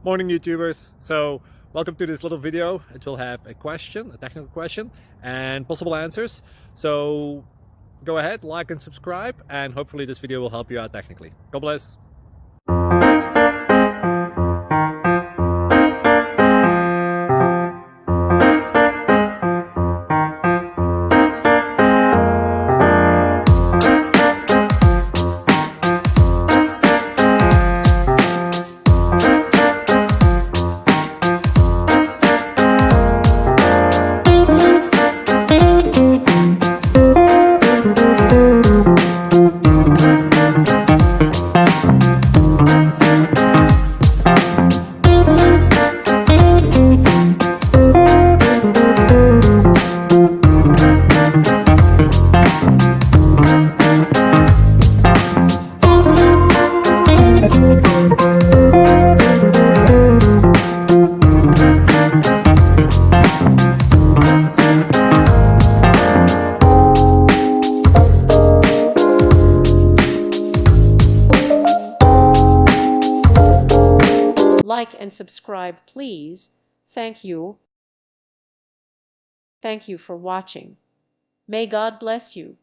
Morning YouTubers. So welcome to this little video. It will have a question, a technical question, and possible answers. So go ahead, like and subscribe, and hopefully this video will help you out technically. God bless. Like and subscribe, please. Thank you. Thank you for watching. May God bless you.